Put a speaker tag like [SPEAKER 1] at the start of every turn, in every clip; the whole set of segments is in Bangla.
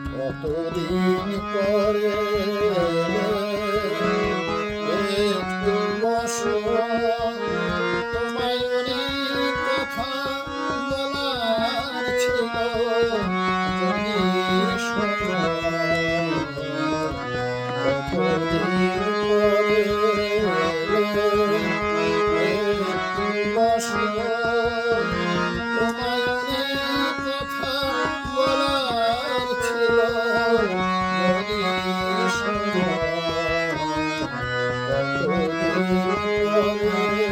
[SPEAKER 1] কতদিন পরে একটু বসো, তোমায় অনেক কথা বলার ছিল, যদি শোনো। কতদিন পরে একটু বসো, তোমায় অনেক কথা বলার ছিল, যদি শোনো। কতদিন পরে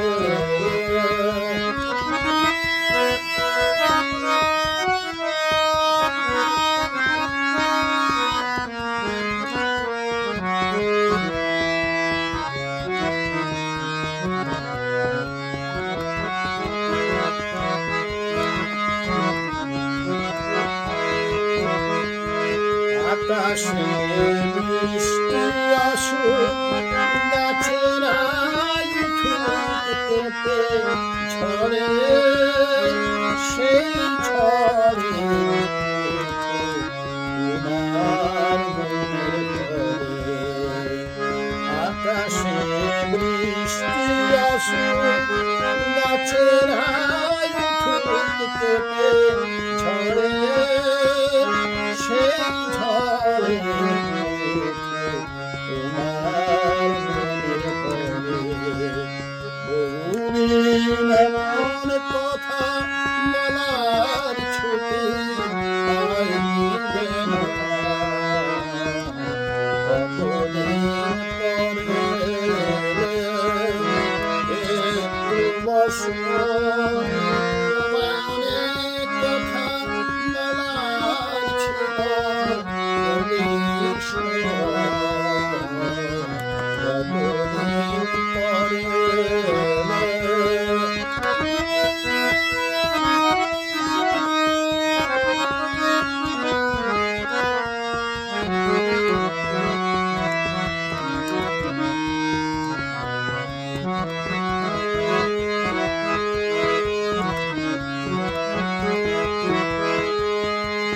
[SPEAKER 1] আকাশে বৃষ্টি আসুক, গাছের কেঁপে ঝরে, সেই ঝড়ে তোমার মনের ঘরে। আকাশে বৃষ্টি আসুক, গাছের কেঁপে ঝরে, সেই ঝড়ে তোমার মনের ঘরে। বহুদিন এমন কথা বলার ছুটি পাইনি যেন। কতদিন পরে একটু বসো, তোমায় অনেক কথা বলার ছিল, যদি শোনো। কতদিন পরে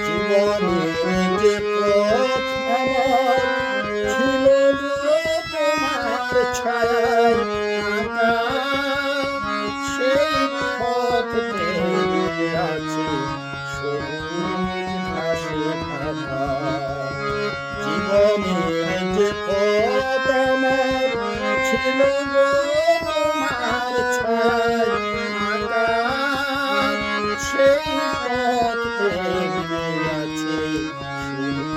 [SPEAKER 1] জীবনের যে পথ আমার ছিল গো তোমার ছায়ায় আঁকা, সেই পথ পেরিয়ে আছে সবুজ ঘাসে ঢাকা। জীবনের যে পথ আমার ছিল গো তোমার ছায়ায় আঁকা, সেই পথ পেরিয়ে আছে সবুজ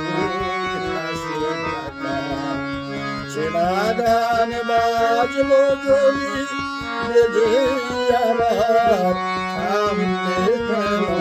[SPEAKER 1] ঘাসে ঢাকা। চেনা গান বাজলো যদি বেজে আবার থামবে কেন?